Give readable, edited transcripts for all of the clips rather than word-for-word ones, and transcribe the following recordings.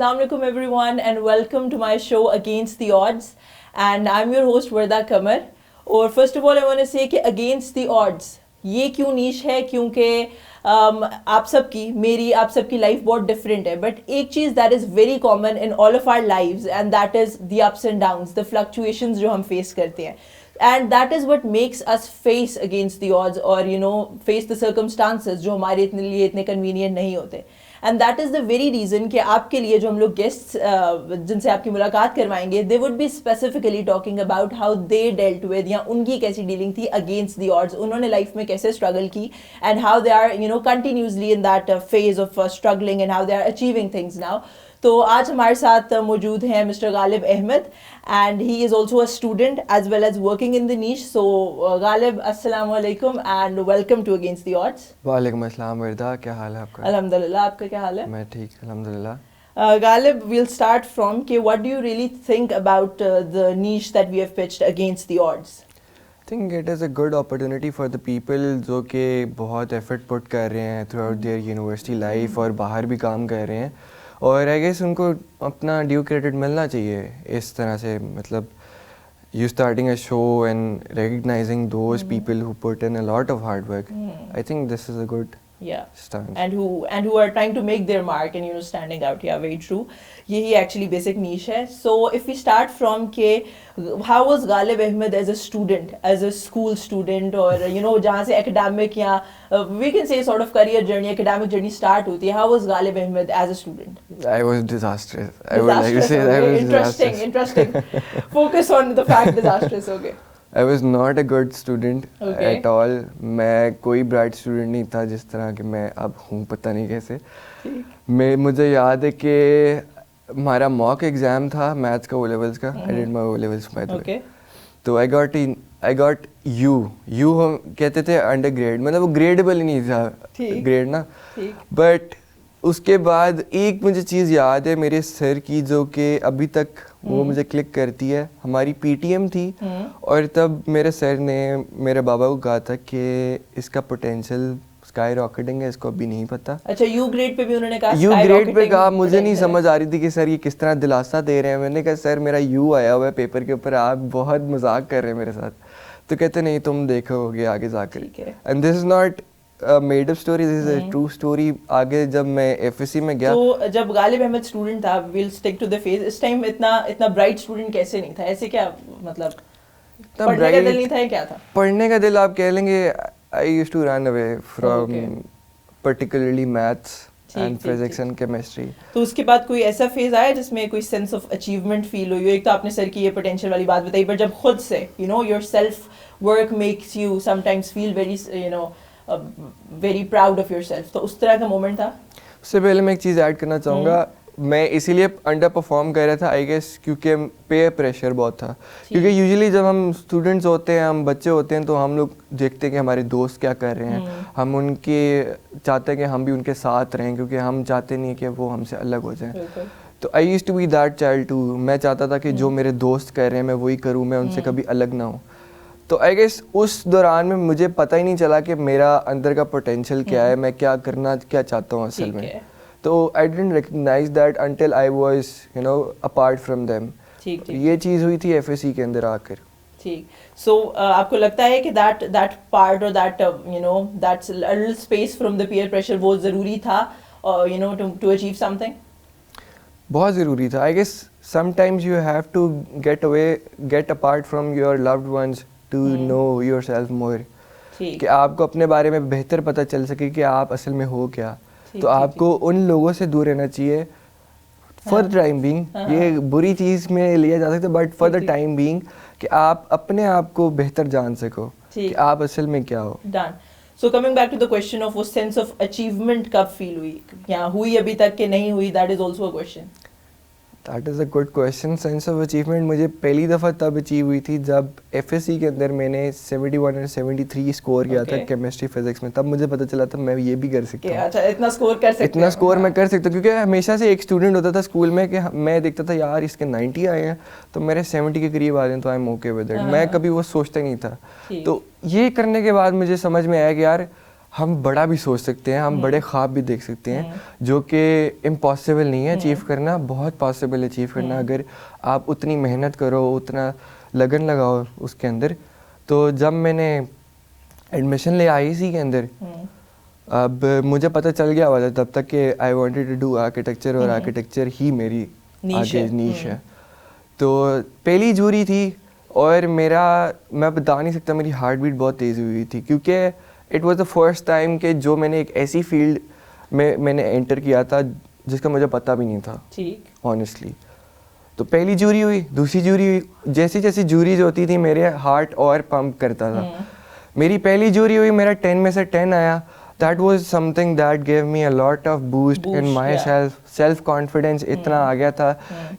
Assalamu alaikum everyone and welcome to my show Against the Odds, and I'm your host Warda Kamar. और first of all I want to say कि against the odds ये क्यों नीश है, क्योंकि आप सबकी life बहुत different है, बट एक चीज़ that is very common in all of our lives and that is the ups and downs, the fluctuations जो हम फेस करते हैं, and that is what makes us face against the odds और face the circumstances जो हमारे लिए इतने convenient नहीं होते. And that is the very reason कि आपके लिए जो हम लोग गेस्ट्स जिनसे आपकी मुलाकात करवाएंगे, they would be specifically talking about how they dealt with, या उनकी कैसी डीलिंग थी अगेंस्ट द ऑड्स, उन्होंने लाइफ में कैसे स्ट्रगल की, and how they are continuously in that phase of struggling and how they are achieving things now. तो आज हमारे साथ मौजूद हैं mister Ghalib Ahmed, and he is also a student as well as working in the niche. So Ghalib, अस्सलाम वालेकुम and welcome to against the odds. वालेकुम अस्सलाम वर्दा, क्या हाल है आपका? अल्हम्दुलिल्लाह, आपका क्या हाल है? मैं ठीक, अल्हम्दुलिल्लाह. Ghalib, we'll start from what do you really think about the niche that we have pitched against the odds? I think it is a good opportunity for the people जो कि बहुत एफर्ट पुट कर रहे हैं throughout their university life और बाहर भी काम कर रहे हैं, और आई गेस उनको अपना ड्यू क्रेडिट मिलना चाहिए इस तरह से. मतलब you starting a show and recognizing those people who put in a lot of hard work. I think this is a good stance. And who are trying to make their mark and standing out. Yeah, very true. यही actually basic niche है. So if we start from how was Ghalib Ahmed as a student, as a school student, or जहाँ से academic या we can say sort of career journey, academic journey start होती है, how was Ghalib Ahmed as a student? I was disastrous. I would like to say that I was disastrous. Interesting. Focus on the fact disastrous. Okay. I was not a good student at all. मैं कोई bright student नहीं था जिस तरह के मैं अब हूँ, पता नहीं कैसे. मुझे याद है कि हमारा मॉक एग्ज़ाम था मैथ्स का, O levels का. I did my O levels by the way. तो I got U. U हम कहते थे अंडर ग्रेड, मतलब वो ग्रेडेबल ही नहीं था ग्रेड ना. बट उसके बाद एक मुझे चीज़ याद है मेरे सर की, जो कि अभी तक वो मुझे क्लिक करती है. हमारी पीटीएम थी और तब मेरे सर ने मेरे बाबा को कहा था कि इसका पोटेंशियल स्काई रॉकेटिंग है, इसको अभी नहीं पता. अच्छा, यू ग्रेड पे भी उन्होंने कहा? यू ग्रेड पे कहा. मुझे नहीं समझ आ रही थी कि सर ये किस तरह दिलासा दे रहे हैं. मैंने कहा सर मेरा यू आया हुआ है पेपर के ऊपर, आप बहुत मजाक कर रहे हैं मेरे साथ. तो कहते नहीं, तुम देखोगे आगे जाकर. And this is not made up story, this is a true story. आगे जब मैं एफएससी में गया, तो जब गालिब अहमद स्टूडेंट था, will stick to the face, इस टाइम इतना ब्राइट स्टूडेंट कैसे नहीं था? ऐसे क्या, मतलब पढ़ने का दिल नहीं था या क्या था? पढ़ने का दिल आप कह लेंगे. I used to run away from particularly maths and physics and chemistry. तो उसके बाद कोई ऐसा फेज आया जिसमें कोई सेंस ऑफ अचीवमेंट फील हुई? एक तो आपने सर की ये पोटेंशियल वाली बात बताई, पर जब खुद से your self work makes you sometimes feel very proud of yourself, तो उस तरह का मोमेंट था? उससे पहले मैं एक चीज़ ऐड करना चाहूँगा. मैं इसीलिए अंडर परफॉर्म कर रहा था आई गेस क्योंकि पेयर प्रेशर बहुत था. क्योंकि यूजुअली जब हम स्टूडेंट्स होते हैं, हम बच्चे होते हैं, तो हम लोग देखते हैं कि हमारे दोस्त क्या कर रहे हैं, हम उनके चाहते हैं कि हम भी उनके साथ रहें, क्योंकि हम चाहते नहीं कि वो हमसे अलग हो जाएं. तो I used to be that child too. मैं चाहता था कि जो मेरे दोस्त कर रहे हैं मैं वही करूँ, मैं उनसे कभी अलग ना हूँ. तो आई गेस उस दौरान में मुझे पता ही नहीं चला कि मेरा अंदर का पोटेंशियल क्या है, मैं क्या करना क्या चाहता हूँ असल में. तो I didn't recognise that until I was apart from them. ये चीज़ हुई थी एफएससी के अंदर आकर. ठीक. सो आपको लगता है कि दैट पार्ट और that that's little space from the peer pressure वो ज़रूरी था टू अचीव समथिंग? बहुत ज़रूरी था. I guess sometimes you have to get apart from your loved ones to know yourself more, कि आपको अपने बारे में बेहतर पता चल सके कि आप असल में हो क्या. तो आपको उन लोगों से दूर रहना चाहिए फॉर द टाइम बीइंग. ये बुरी चीज़ में लिया जा सकता है, but for the time being कि आप अपने आप को बेहतर जान सको कि आप असल में क्या हो. Done. So coming back to the question of वो सेंस ऑफ अचीवमेंट कब फील हुई, या हुई अभी तक के नहीं हुई, that is also a question. That is a good question. Sense of achievement मुझे पहली दफ़ा तब अचीव हुई थी जब एफएससी के अंदर मैंने 71 और 73 स्कोर किया था केमिस्ट्री फिजिक्स में. तब मुझे पता चला था मैं ये भी कर सकता हूँ. अच्छा, इतना स्कोर कर सकते? इतना स्कोर मैं कर सकता हूँ, क्योंकि हमेशा से एक स्टूडेंट होता था स्कूल में कि मैं देखता था यार इसके 90 आए हैं तो मेरे 70 के करीब आ रहे हैं, तो I am okay with it. मैं कभी वो सोचता ही नहीं था. तो ये करने के बाद मुझे समझ में आया कि यार हम बड़ा भी सोच सकते हैं, हम बड़े ख्वाब भी देख सकते हैं जो कि इम्पॉसिबल नहीं है अचीव करना, बहुत पॉसिबल अचीव करना अगर आप उतनी मेहनत करो, उतना लगन लगाओ उसके अंदर। तो जब मैंने एडमिशन ले IEC के अंदर, अब मुझे पता चल गया हुआ था तब तक कि I wanted to do architecture और आर्किटेक्चर ही मेरी आगे नीश है। तो पहली जूरी थी और मैं बता नहीं सकता, मेरी हार्ट बीट बहुत तेज़ हुई थी क्योंकि it was the first time कि जो मैंने एक ऐसी फील्ड में मैंने एंटर किया था जिसका मुझे पता भी नहीं था, ठीक ऑनेस्टली। तो पहली जूरी हुई, दूसरी जूरी हुई, जैसी जैसी जूरीज होती थी मेरे हार्ट और पंप करता था। मेरी पहली जूरी हुई, मेरा 10 में से 10 आया। That was something that gave me a lot of boost in myself, self confidence इतना आ गया था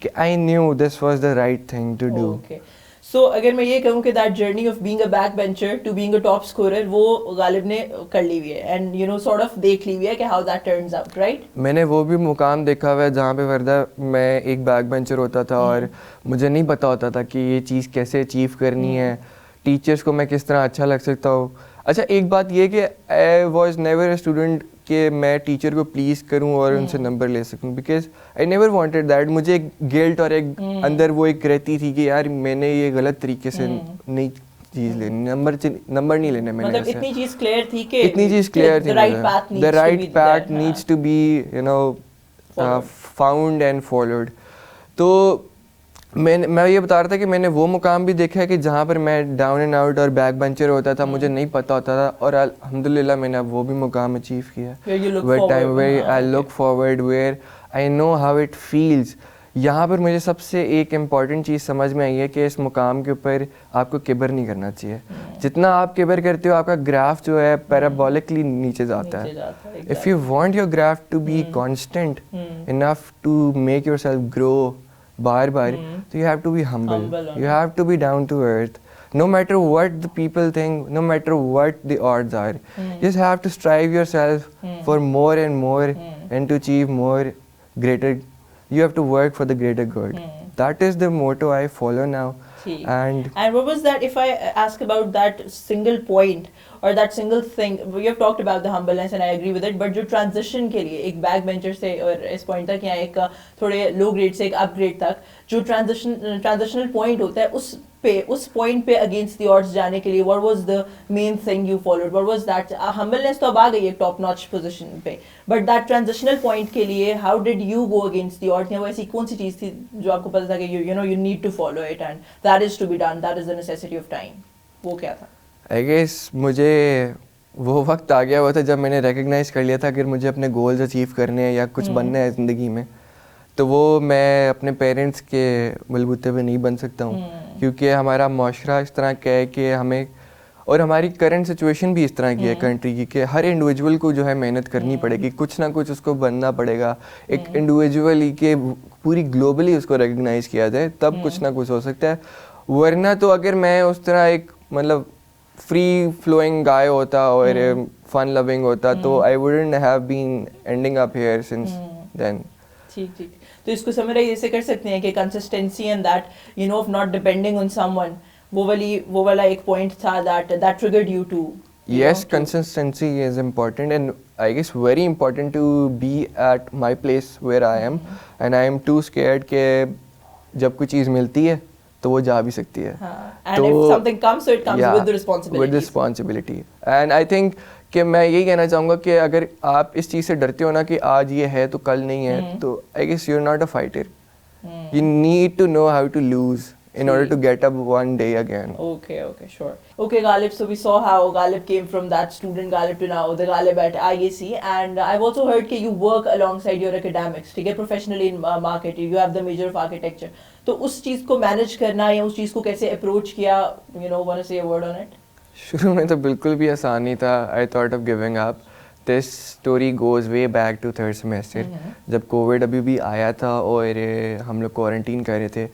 कि I knew this was the right thing to do. Okay. So अगर मैं ये कहूँ कि that journey of being a backbencher to being a top scorer वो गालिब ने कर ली हुई है and you know sort of देख ली हुई है कि how that turns out, right? मैंने वो भी मुकाम देखा हुआ है जहाँ पे वर्दा मैं एक बैकबेंचर होता था और मुझे नहीं पता होता था कि ये चीज़ कैसे अचीव करनी है, टीचर्स को मैं किस तरह अच्छा लग सकता हूँ। अच्छा एक बात ये कि I was never a student कि मैं टीचर को प्लीज़ करूं और उनसे नंबर ले सकूं, because I never wanted that. मुझे एक गिल्ट और एक अंदर वो एक रहती थी कि यार मैंने ये गलत तरीके से नहीं चीज़ लेनी, नंबर नहीं लेने मैंने। मतलब इतनी चीज़ क्लियर थी कि the right path needs to be you know found and followed. तो मैं ये बता रहा था कि मैंने वो मुकाम भी देखा है कि जहाँ पर मैं डाउन एंड आउट और बैक बेंचर होता था, मुझे नहीं पता होता था, और अल्हम्दुलिल्लाह मैंने अब वो भी मुकाम अचीव किया। Where I look forward, where I know how it feels. यहाँ पर मुझे सबसे एक इम्पॉर्टेंट चीज़ समझ में आई है कि इस मुकाम के ऊपर आपको किबर नहीं करना चाहिए। जितना आप किबर करते हो आपका ग्राफ जो है पैराबोलिकली नीचे जाता है। If you want your graph to be constant enough to make yourself grow बार बार, so you have to be humble. You have to be down to earth. No matter what the people think, no matter what the odds are, just have to strive yourself for more and more and to achieve more greater. You have to work for the greater good. That is the motto I follow now. And what was that, if I ask about that single point or that single thing, you have talked about the humbleness and I agree with it, but जो transition के लिए एक back bencher से और इस point तक या एक थोड़े लो ग्रेड से एक अपग्रेड तक जो ट्रांजिशनल पॉइंट होता है उस पॉइंट पे अगेंस्ट द ऑड्स जाने के लिए what was the main thing you followed, what was that? Humbleness तो अब आ गई है टॉप नॉच पोजीशन पे, बट दैट ट्रांजिशनल पॉइंट के लिए how did you go against the odds, या वो ऐसी कौन सी चीज़ थी जो आपको पता था कि you know you need to follow it and that is to be done, that is the necessity of time, वो क्या था? आई गेस मुझे वो वक्त आ गया हुआ था जब मैंने रिकग्नाइज कर लिया था कि मुझे अपने गोल्स अचीव करने हैं या कुछ बनना है ज़िंदगी में, तो वो मैं अपने पेरेंट्स के बलबूते पे नहीं बन सकता हूँ, क्योंकि हमारा माशरा इस तरह का है कि हमें, और हमारी करंट सिचुएशन भी इस तरह की है कंट्री की, कि हर इंडिविजुअल को जो है मेहनत करनी पड़ेगी, कुछ ना कुछ उसको बनना पड़ेगा। एक इंडिविजुअल ही के पूरी ग्लोबली उसको रिकग्नाइज किया जाए तब कुछ ना कुछ हो सकता है, वरना तो अगर मैं उस तरह एक मतलब फ्री फ्लोइंग गाय होता और फन लविंग होता तो I wouldn't have been ending up here since then. ठीक ठीक, तो इसको समराइज ऐसे कर सकते हैं कि consistency and that you know of not depending on someone, वो वाला एक पॉइंट था that triggered you too. Yes, consistency is important and I guess very important to be at my place where I am, and I am too scared कि जब कोई चीज़ मिलती है तो वो जा भी सकती है। And if something comes, so it comes with the responsibility. With responsibility. And I think कि मैं यही कहना चाहूँगा कि अगर आप इस चीज़ से डरते हो ना कि आज ये है तो कल नहीं है, तो I guess you're not a fighter. You need to know how to lose in order to get up one day again. Okay, sure. Okay, Ghalib, so we saw how Ghalib came from that student Ghalib to now the Ghalib at IAC, and I've also heard that you work alongside your academics to get professionally in marketing. You have the major of architecture. तो उस चीज़ को manage करना या उस चीज़ को कैसे approach किया, you know, want to say a word on it? शुरू में तो बिल्कुल भी आसान नहीं था. I thought of giving up. This story goes way back to third semester. जब कोविड अभी भी आया था और हम लोग क्वारंटीन कर रहे थे,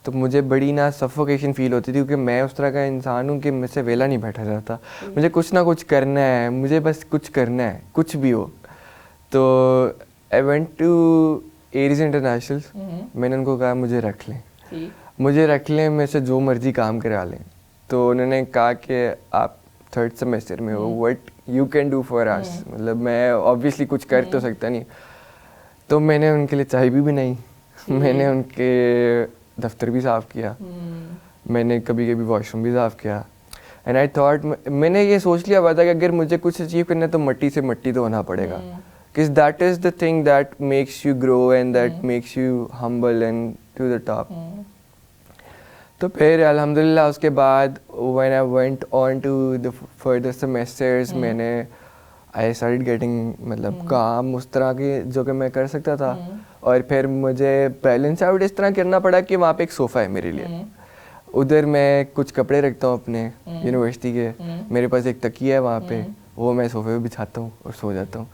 तो मुझे बड़ी ना सफोकेशन फील होती थी, क्योंकि मैं उस तरह का इंसान हूँ कि मुझसे वेला नहीं बैठा जाता. मुझे कुछ ना कुछ करना है, मुझे बस कुछ करना है, कुछ भी हो. तो I went to Aries International. मैंने उनको कहा मुझे रख लें, मेरे से जो मर्जी काम करा लें. तो उन्होंने कहा कि आप थर्ड सेमेस्टर में हो, what you can do for us. मतलब मैं ऑब्वियसली कुछ कर तो सकता नहीं, तो मैंने उनके लिए चाय भी बनाई, मैंने उनके दफ्तर भी साफ़ किया, मैंने कभी कभी वॉशरूम भी साफ़ किया। एंड आई थॉट, मैंने ये सोच लिया हुआ था कि अगर मुझे कुछ अचीव करना है तो मट्टी से मट्टी तो होना पड़ेगा, because that is the thing that makes you grow and that makes you humble and to the top. तो फिर अल्हम्दुलिल्लाह उसके बाद when I went on to the further semesters, मैंने आई स्टार्टेड गेटिंग मतलब काम उस तरह के जो कि मैं कर सकता था। और फिर मुझे बैलेंस आउट इस तरह करना पड़ा कि वहाँ पे एक सोफ़ा है मेरे लिए, उधर मैं कुछ कपड़े रखता हूँ अपने यूनिवर्सिटी के, मेरे पास एक तकिया है वहाँ पे, वो मैं सोफ़े पे बिछाता हूँ और सो जाता हूँ।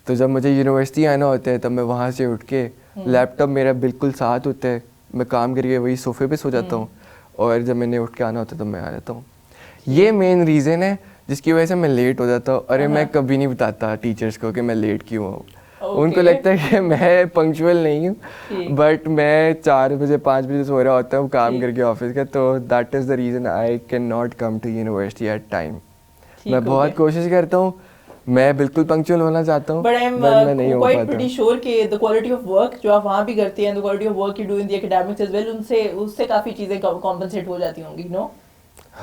तो जब मुझे यूनिवर्सिटी आना होता है तब मैं वहाँ से उठ के, लैपटॉप मेरा बिल्कुल साथ होता है, मैं काम करके वही सोफ़े पे सो जाता हूँ, और जब मैंने उठ के आना होता है तो मैं आ जाता हूँ। ये मेन रीज़न है जिसकी वजह से मैं लेट हो जाता हूँ। अरे मैं कभी नहीं बताता टीचर्स को कि मैं लेट क्यों हूँ। उनको लगता है कि मैं पंक्चुअल नहीं हूँ, बट मैं 4 बजे 5 बजे सो रहा होता हूँ काम करके ऑफिस का, तो that is the reason I can not come to university at time. मैं बहुत कोशिश करता हूँ, मैं बिल्कुल पंक्चुअल होना चाहता हूँ, but मैं नहीं हो पाता। pretty sure कि the quality of work जो आप वहाँ भी करते हैं, the quality of work you do in the academics as well, उससे काफ़ी चीज़ें compensate हो जाती होंगी, no?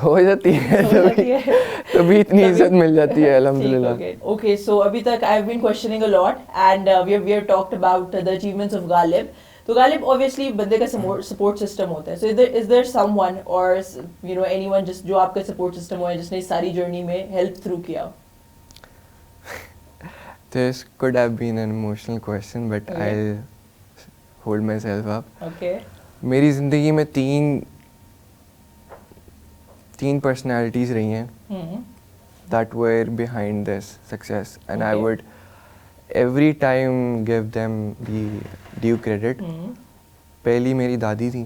हो जाती है, तभी इतनी इज्जत मिल जाती है अल्हम्दुलिल्लाह। Okay, so अभी तक I've been questioning a lot and we have talked about the achievements of Ghalib. तो Ghalib obviously बंदे का support system होता है, so is there someone or you know anyone just जो आपका support system हो, जिसने इस सारी journey में help through किया? This could have been an emotional question, but I'll hold myself up. Okay. मेरी ज़िंदगी में तीन personalities रही हैं that were behind this success, and I would every time give them the due credit. पहली मेरी दादी थी,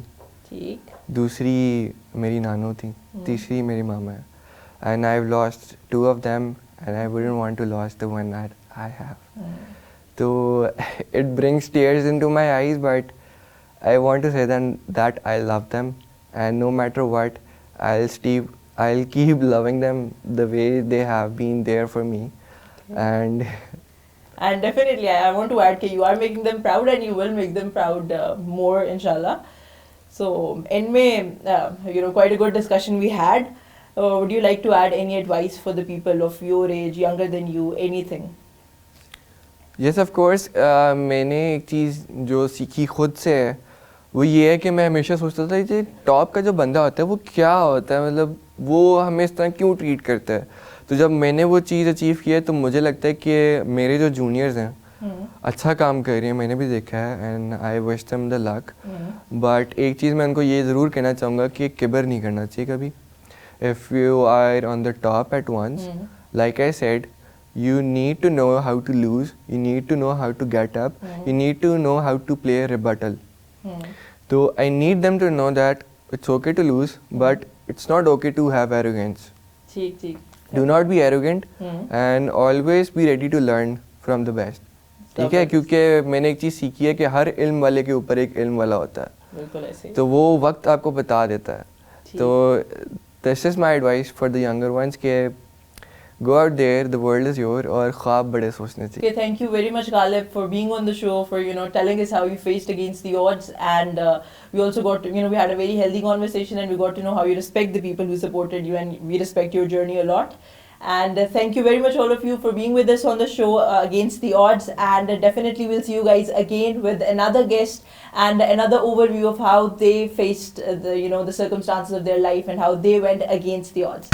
दूसरी मेरी नानू थी, तीसरी मेरी मामा है, and I've lost 2 of them and I wouldn't want to lose the one that I have. So it brings tears into my eyes, but I want to say that I love them, and no matter what, I'll keep loving them the way they have been there for me. And definitely I want to add that you are making them proud and you will make them proud more inshallah. So end में you know quite a good discussion we had. Would you like to add any advice for the people of your age, younger than you, anything? Yes, of course. मैंने एक चीज़ जो सीखी खुद से है वो ये है कि मैं हमेशा सोचता था कि टॉप का जो बंदा होता है वो क्या होता है, मतलब वो हमें इस तरह क्यों ट्रीट करता है। तो जब मैंने वो चीज़ अचीव की है तो मुझे लगता है कि मेरे जो जूनियर्स हैं अच्छा काम कर रहे हैं, मैंने भी देखा है, and I wish them the luck. But एक चीज़ मैं उनको ये ज़रूर कहना चाहूँगा कि किबर नहीं करना चाहिए कभी। If you are on the top at once, like I said, you need to know how to lose, you need to know how to get up, you need to know how to play a rebuttal. So I need them to know that it's okay to lose, but it's not okay to have arrogance. Do not be arrogant and always be ready to learn from the best. ठीक है, क्योंकि मैंने एक चीज़ सीखी है कि हर इल्म वाले के ऊपर एक इल्म वाला होता है, बिल्कुल ऐसे, तो वो वक्त आपको बता देता है। तो this is my advice for the younger ones कि go out there, the world is yours, और ख्वाब बड़े सोचने चाहिए। Okay, thank you very much Ghalib for being on the show, for you know telling us how you faced against the odds, and we also got to, you know, we had a very healthy conversation and we got to know how you respect the people who supported you, and we respect your journey a lot. And thank you very much all of you for being with us on the show against the odds, and definitely we'll see you guys again with another guest and another overview of how they faced the, you know, the circumstances of their life and how they went against the odds.